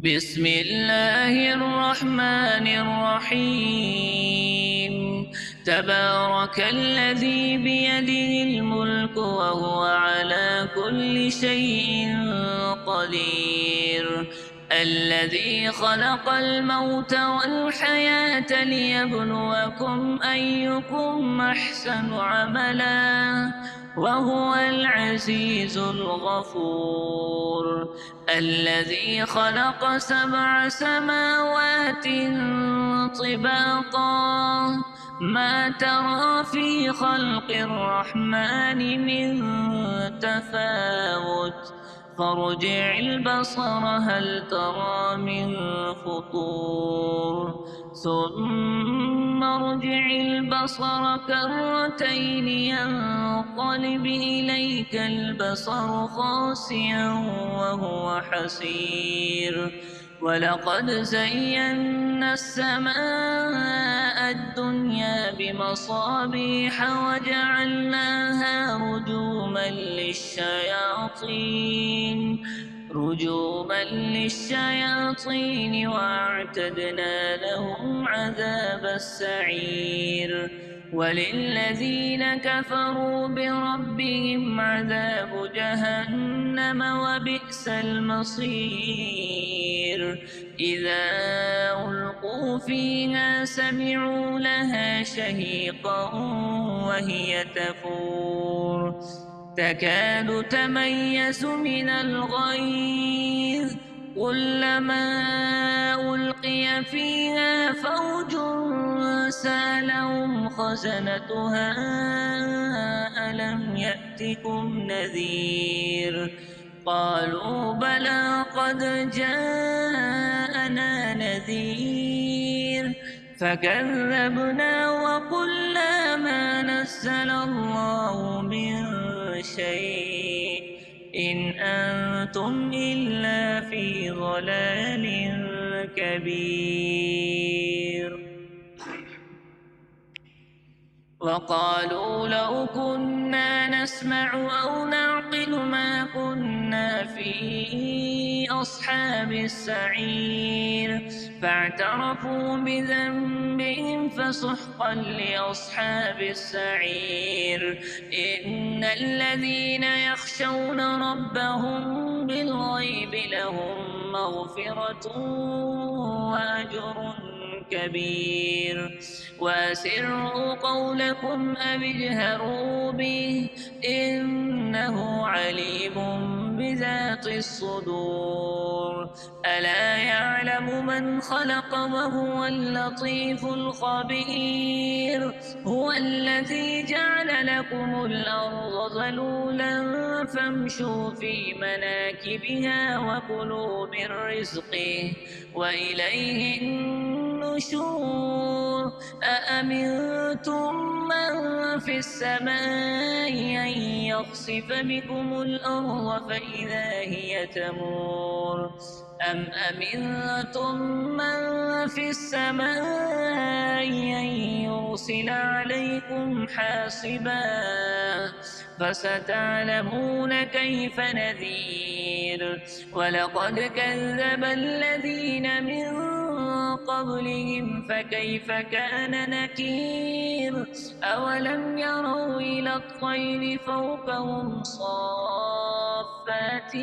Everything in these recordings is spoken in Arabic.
بسم الله الرحمن الرحيم. تبارك الذي بيده الملك وهو على كل شيء قدير. الذي خلق الموت والحياة ليبلوكم أيكم أحسن عملا وهو العزيز الغفور. الذي خلق 7 سماوات طباقا ما ترى في خلق الرحمن من تفاوت فارجع البصر هل ترى من فطور ثم ارجع البصر كرتين ينقلب إليك البصر خاسئا وهو حسير. ولقد زينا السماء الدنيا بمصابيح وجعلناها رجوما للشياطين وأعتدنا لهم عذاب السعير. وللذين كفروا بربهم عذاب جهنم وبئس المصير. إذا ألقوا فيها سمعوا لها شهيقا وهي تفور تكاد تميز من الغيظ كلما ألقي فيها فوج سألهم خزنتها ألم يأتكم نذير قالوا بلى قد جاءنا نذير فكذبنا وقلنا ما نزل الله من شيء إن أنتم إلا في ضلال كبير. وقالوا لو كنا نسمع أو نعقل ما كنا في أصحاب السعير فاعترفوا بذنبهم فسحقا لأصحاب السعير. إن الذين يخشون ربهم بالغيب لهم مغفرة وأجر كبير. وأسروا قولكم أو اجهروا به إنه عليم بذات الصدور. ألا يعلم من خلق وهو اللطيف الخبير. هو الذي جعل لكم الأرض ذلولا فامشوا في مناكبها وكلوا من رزقه وإليه النشور. أأمنتم من في السماء أن يخسف بكم الأرض فإذا هي تمور أم أمنتم من في السماء أن يرسل عليكم حاصبا فستعلمون كيف نذير. ولقد كذب الذين من قبلهم فكيف كان نكير. أولم يروا إلى الطير فوقهم صافات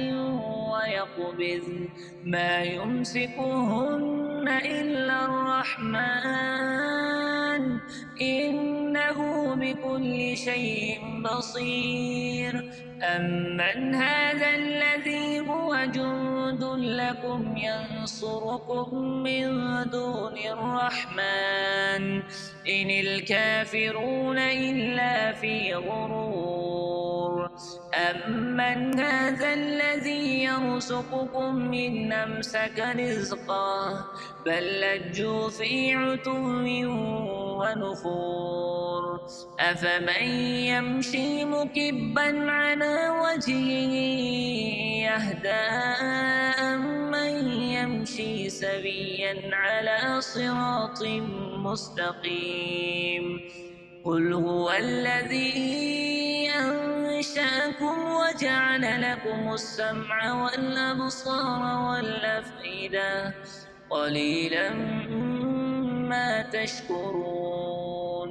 ويقبضن ما يمسكهن إلا الرحمن إنه بكل شيء بصير. أمن هذا الذي هو جند لكم ينصركم من دون الرحمن إن الكافرون إلا في غرور. أمن هذا الذي يرزقكم إن أمسك رزقه بل لجوا في عتو ونفور. أفمن يمشي مكبا على وجهه يهدى أمن يمشي سويا على صراط مستقيم. قل هو الذي أنشأكم وجعل لكم السمع والأبصار والأفئدة قليلا ما تشكرون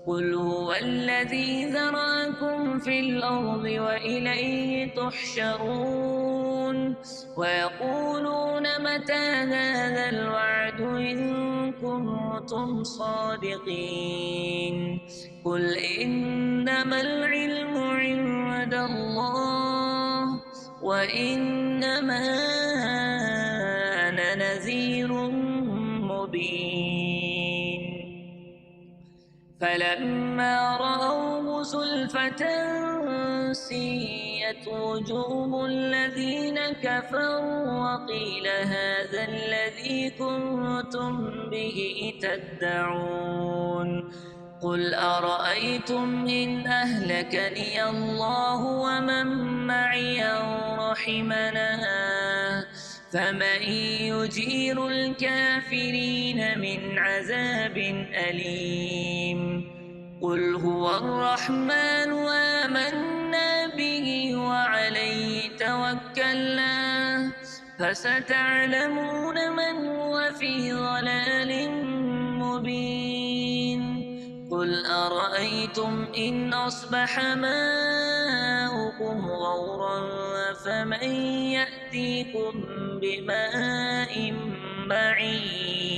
قل هو الذي ذرأكم في الأرض وإليه تحشرون ويقولون متى هذا الوعد إن كنتم صادقين قل إنما العلم عند الله وإنما أنا نذير مبين فلما رأوه زلفة سيئت وجوه الذين كفروا وقيل هذا الذي كنتم به تدعون قل أرأيتم إن أهلكني الله ومن معي أو رحمنا فمن يجير الكافرين من عذاب أليم قل هو الرحمن آمنا به وعليه توكلنا فستعلمون من هو في ضلال مبين قل أرأيتم إن أصبح ماؤكم غورا فمن يأتيكم بماء معين